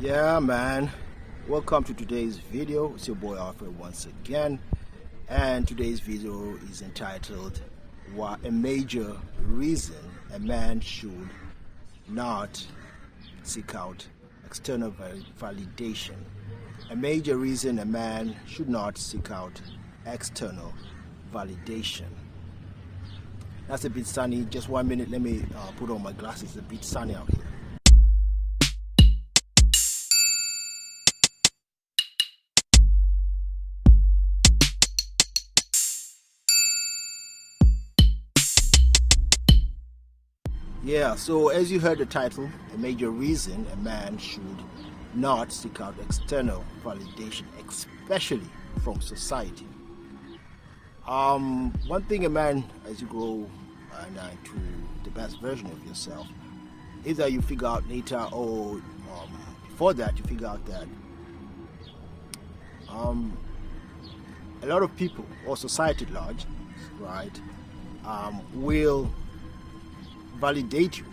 Yeah, man. Welcome to today's video. It's your boy Alfred once again, and today's video is entitled "Why a Major Reason a Man Should Not Seek Out External Validation." A major reason a man should not seek out external validation. That's a bit sunny. Just 1 minute. Let me put on my glasses. It's a bit sunny out here. Yeah, so as you heard the title, a major reason a man should not seek out external validation, especially from society. One thing a man, as you grow into the best version of yourself, either you figure out later or before that, you figure out that a lot of people, or society at large, right, will validate you,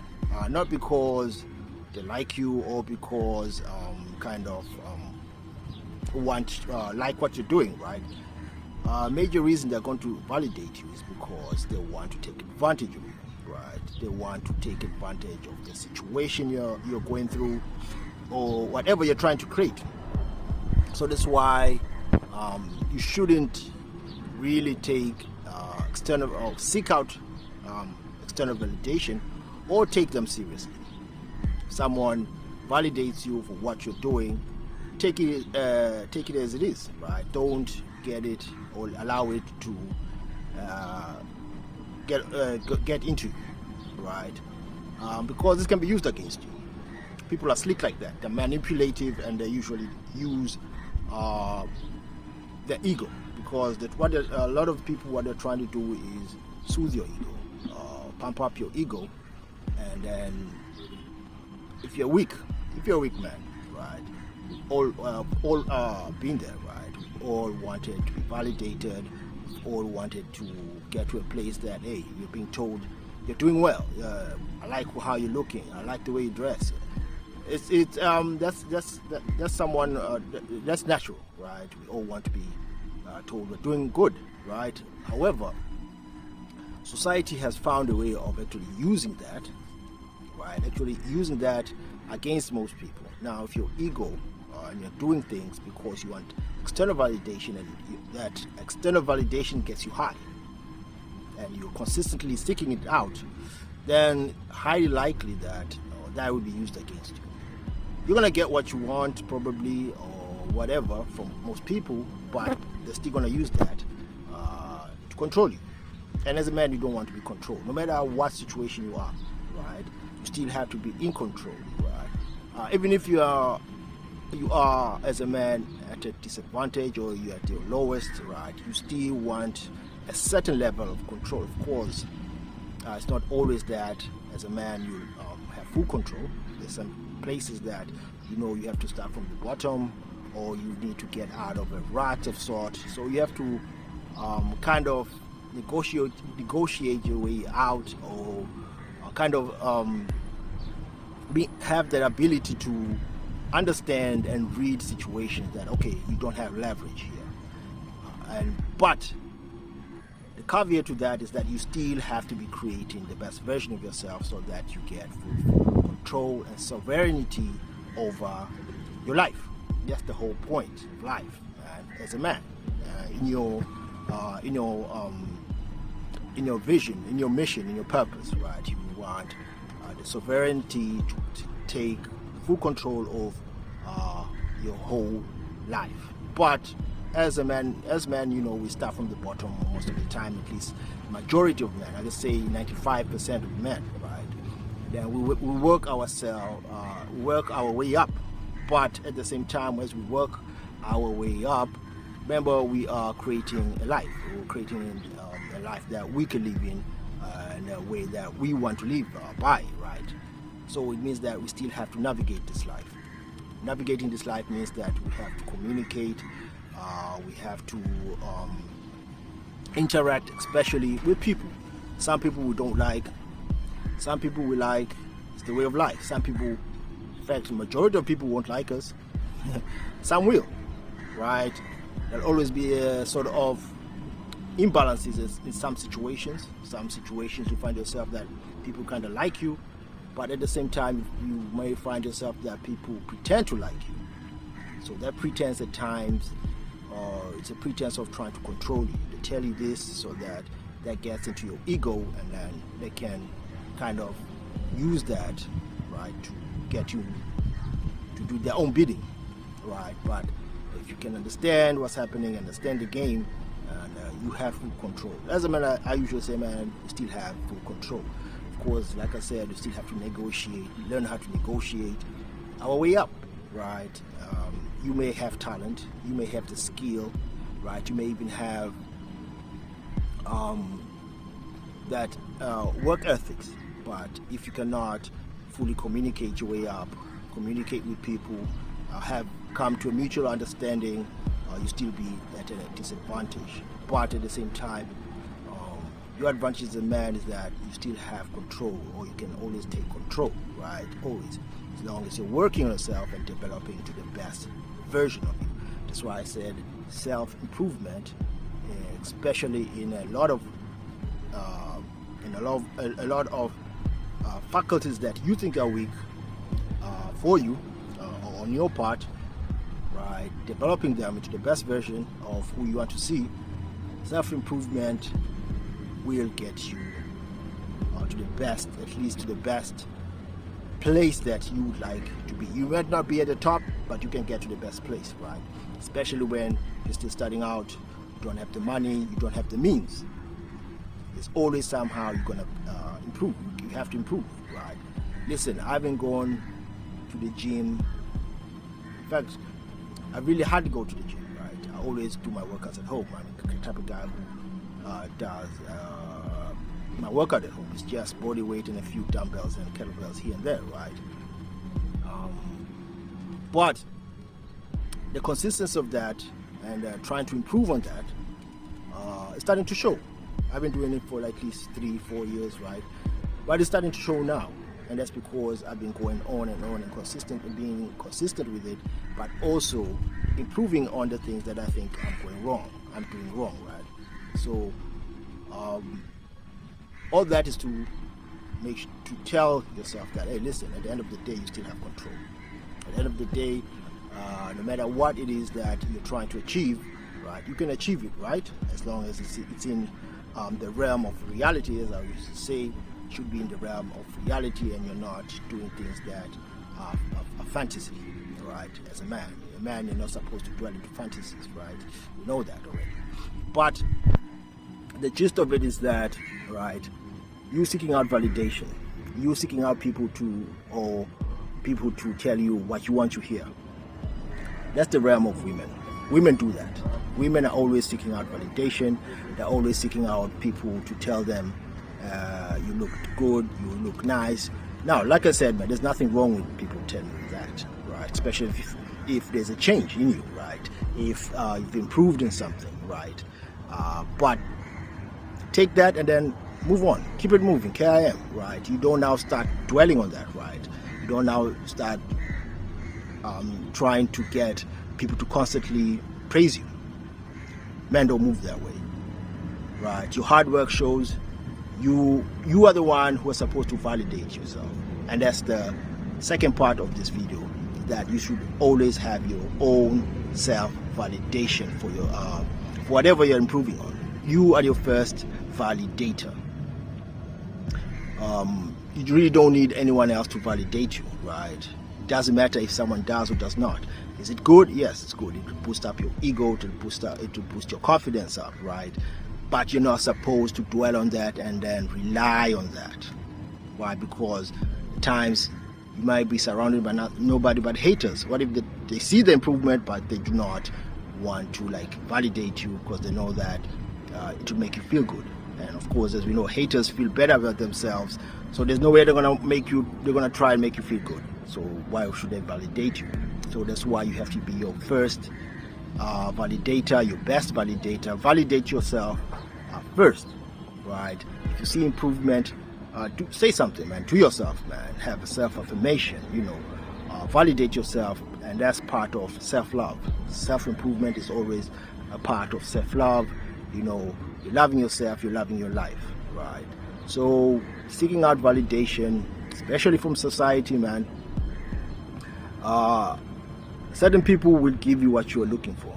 not because they like you or because like what you're doing, right? Major reason they're going to validate you is because they want to take advantage of you, right? They want to take advantage of the situation you're going through or whatever you're trying to create. So that's why you shouldn't really take external or seek out external validation or take them seriously. If someone validates you for what you're doing, take it as it is, right? Don't get it or allow it to get into you, right? Because this can be used against you. People are slick like that. They're manipulative, and they usually use their ego, because a lot of people, what they're trying to do is soothe your ego, pump up your ego, and then if you're weak man, right? All been there, right? We all wanted to be validated. We all wanted to get to a place that, hey, you're being told you're doing well. I like how you're looking. I like the way you dress. That's someone that's natural, right? We all want to be told we're doing good, right? However, society has found a way of actually using that, right? Actually using that against most people. Now, if your ego and you're doing things because you want external validation, and that external validation gets you high, and you're consistently seeking it out, then highly likely that that will be used against you. You're gonna get what you want, probably, or whatever, from most people, but they're still gonna use that to control you. And as a man, you don't want to be controlled. No matter what situation you are, right? You still have to be in control, right? Even if you are as a man at a disadvantage, or you're at your lowest, right? You still want a certain level of control. Of course, it's not always that as a man you have full control. There's some places that you have to start from the bottom, or you need to get out of a rut of sort. So you have to kind of negotiate your way out, or have that ability to understand and read situations that, okay, you don't have leverage here, but the caveat to that is that you still have to be creating the best version of yourself, so that you get full control and sovereignty over your life. That's the whole point of life, as a man, in your vision, in your mission, in your purpose, right? You want the sovereignty to take full control of your whole life. But as men, we start from the bottom most of the time. At least majority of men, I would say 95% of men, right? Then we work our way up. But at the same time, as we work our way up, remember, we are creating a life. We're creating a life that we can live in a way that we want to live by, right? So it means that we still have to navigate this life. Navigating this life means that we have to communicate, we have to interact, especially with people. Some people we don't like, some people we like. It's the way of life. Some people fact, the majority of people won't like us. Some will, right? There'll always be a sort of imbalances in some situations. Some situations you find yourself that people kind of like you, but at the same time you may find yourself that people pretend to like you. So that pretense at times, it's a pretense of trying to control you. They tell you this so that gets into your ego, and then they can kind of use that, right, to get you to do their own bidding, right? But if you can understand what's happening, understand the game, and you have full control. As a man, I usually say, man, you still have full control. Of course, like I said, you still have to negotiate, learn how to negotiate our way up, right? You may have talent, you may have the skill, right? You may even have that work ethics, but if you cannot fully communicate your way up, communicate with people, have come to a mutual understanding, you still be at a disadvantage. But at the same time, your advantage as a man is that you still have control, or you can always take control, right? Always, as long as you're working on yourself and developing into the best version of you. That's why I said self-improvement, especially in a lot of faculties that you think are weak for you or on your part, right? Developing them into the best version of who you want to see. Self-improvement will get you to the best, at least to the best place that you would like to be. You might not be at the top, but you can get to the best place, right? Especially when you're still starting out, you don't have the money, you don't have the means. There's always somehow you're gonna improve. You have to improve, right? Listen, I haven't gone to the gym. In fact, I really had to go to the gym, right? I always do my workouts at home. I'm the type of guy who does my workout at home. It's just body weight and a few dumbbells and kettlebells here and there, right? But the consistency of that and trying to improve on that is starting to show. I've been doing it for like at least 3-4 years, right? But it's starting to show now, and that's because I've been going on and on being consistent with it, but also improving on the things that I think I'm doing wrong, right? So all that is to tell yourself that, hey, listen, at the end of the day, you still have control. At the end of the day, no matter what it is that you're trying to achieve, right, you can achieve it, right? As long as it's in the realm of reality, as I used to say, it should be in the realm of reality, and you're not doing things that are fantasy, right? As a man, you're not supposed to dwell into fantasies, right? You know that already. But the gist of it is that, right, you seeking out validation, you seeking out people to tell you what you want to hear. That's the realm of women. Women do that. Women are always seeking out validation. They're always seeking out people to tell them, you look good, you look nice. Now, like I said, man, there's nothing wrong with people telling you that, right? Especially if there's a change in you, right? If you've improved in something, right? But take that and then move on. Keep it moving. KIM, right? You don't now start dwelling on that, right? You don't now start trying to get people to constantly praise you. Men don't move that way, right? Your hard work shows. You are the one who is supposed to validate yourself, and that's the second part of this video, that you should always have your own self-validation for your for whatever you're improving on. You are your first validator. You really don't need anyone else to validate you, right? It doesn't matter if someone does or does not. Is it good? Yes, it's good. It will boost up your ego, it will boost your confidence up, right? But you're not supposed to dwell on that and then rely on that. Why? Because at times you might be surrounded by nobody but haters. What if they see the improvement, but they do not want to validate you because they know that it will make you feel good? And of course, as we know, haters feel better about themselves, so there's no way they're gonna try and make you feel good. So why should they validate you? So that's why you have to be your first validator, your best validator. Validate yourself first, right? If you see improvement, say something, man, to yourself, man. Have a self-affirmation, validate yourself, and that's part of self-love. Self-improvement is always a part of self-love. You know, you're loving yourself, you're loving your life, right? So seeking out validation, especially from society, man, certain people will give you what you're looking for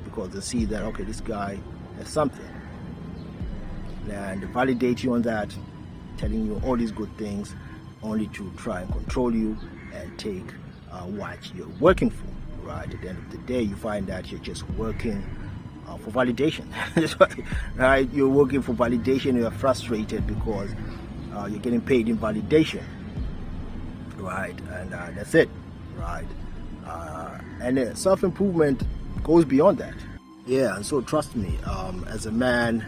because they see that, okay, this guy has something, and they validate you on that, telling you all these good things only to try and control you and take what you're working for, right? At the end of the day, you find that you're just working for validation. Right? You're working for validation, you're frustrated because you're getting paid in validation, right? And that's it, right? And self-improvement goes beyond that. Yeah, and so trust me, as a man,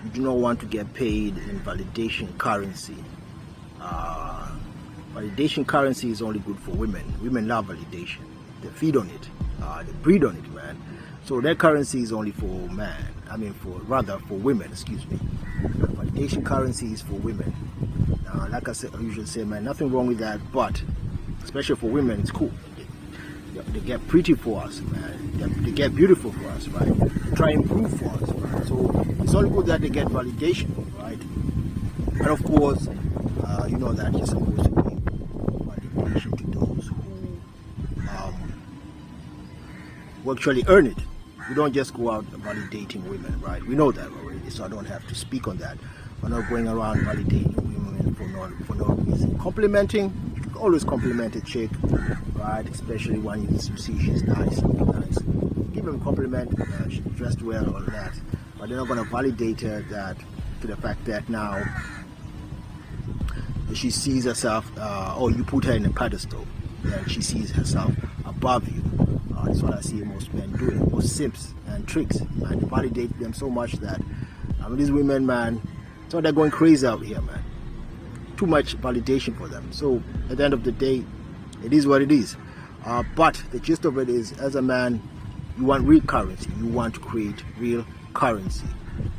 you do not want to get paid in validation currency. Validation currency is only good for women. Women love validation. They feed on it. They breed on it, man. So that currency is only for men. For women, excuse me. Validation currency is for women. Like I said, I usually say, man, nothing wrong with that, but especially for women, it's cool. They get pretty for us, man. They get beautiful for us, right? They try and improve for us, right? So it's only good that they get validation, right? And of course, you know that you're supposed to give validation to those who actually earn it. We don't just go out validating women, right? We know that already, so I don't have to speak on that. We're not going around validating women for no reason. Complimenting, you can always compliment a chick, right? Especially when you see she's nice, looking nice. Give them a compliment, she's dressed well, all that. But they're not going to validate her that to the fact that now she sees herself, or you put her in a pedestal, and she sees herself above you. That's what I see most men doing, most simps and tricks, man. They validate them so much that these women, man, so they're going crazy out here, man. Too much validation for them. So at the end of the day, it is what it is. But the gist of it is, as a man, you want real currency. You want to create real currency.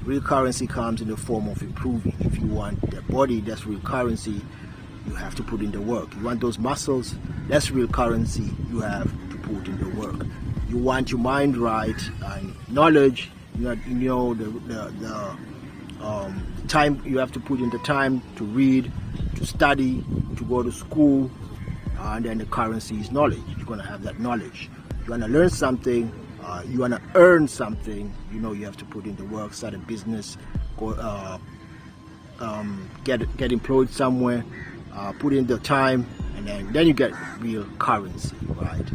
Real currency comes in the form of improving. If you want the body, that's real currency. You have to put in the work. You want those muscles, that's real currency. You have to put in the work. You want your mind right and knowledge. The time you have to put in the time to read, to study, to go to school, and then the currency is knowledge. You're gonna have that knowledge. You wanna learn something. You want to earn something, you have to put in the work, start a business, go, get employed somewhere, put in the time, and then you get real currency, right?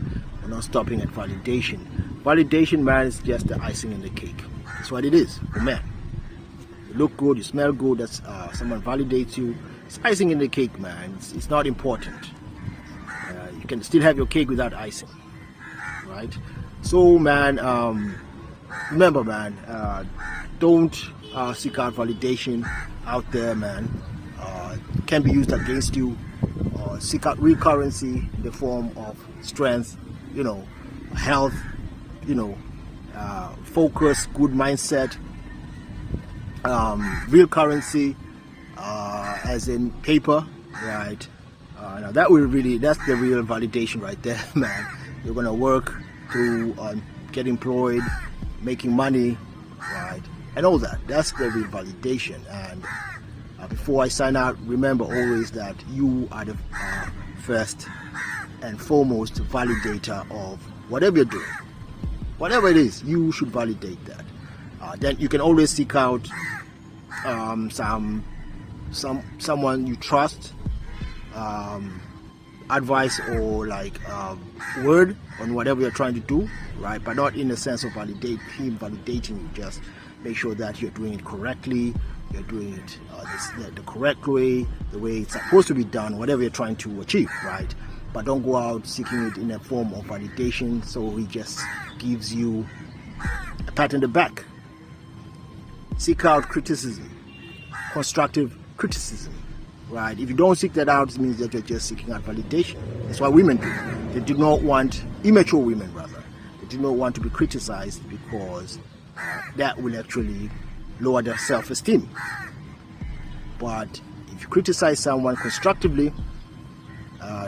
We're not stopping at validation. Validation, man, is just the icing in the cake. That's what it is for men. You look good, you smell good, that's someone validates you. It's icing in the cake, man. It's not important. You can still have your cake without icing, right? So, man, remember, man, don't seek out validation out there, man. It can be used against you. Seek out real currency in the form of strength, health, focus, good mindset. Real currency, as in paper, right? Now that's the real validation right there, man. You're gonna work to get employed, making money, right, and all that. That's the real validation. And before I sign out, remember always that you are the first and foremost validator of whatever you're doing. Whatever it is, you should validate that. Then you can always seek out someone you trust, advice or word on whatever you're trying to do, right? But not in the sense of validating you. Just make sure that you're doing it correctly, you're doing it the correct way, the way it's supposed to be done, whatever you're trying to achieve, right? But don't go out seeking it in a form of validation, so he just gives you a pat on the back. Seek out criticism, constructive criticism. Right? If you don't seek that out, it means that you're just seeking out validation. That's what women do. They do not want, immature women rather, they do not want to be criticized because that will actually lower their self-esteem. But if you criticize someone constructively,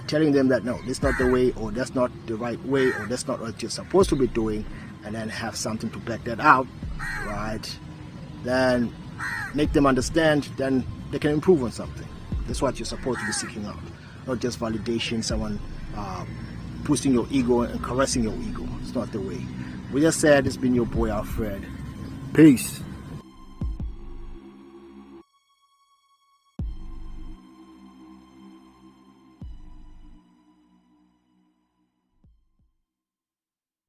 telling them that no, this is not the way, or that's not the right way, or that's not what you're supposed to be doing, and then have something to back that out, right? Then make them understand, then they can improve on something. That's what you're supposed to be seeking out, not just validation, someone boosting your ego and caressing your ego. It's not the way. We just said, it's been your boy Alfred. Peace.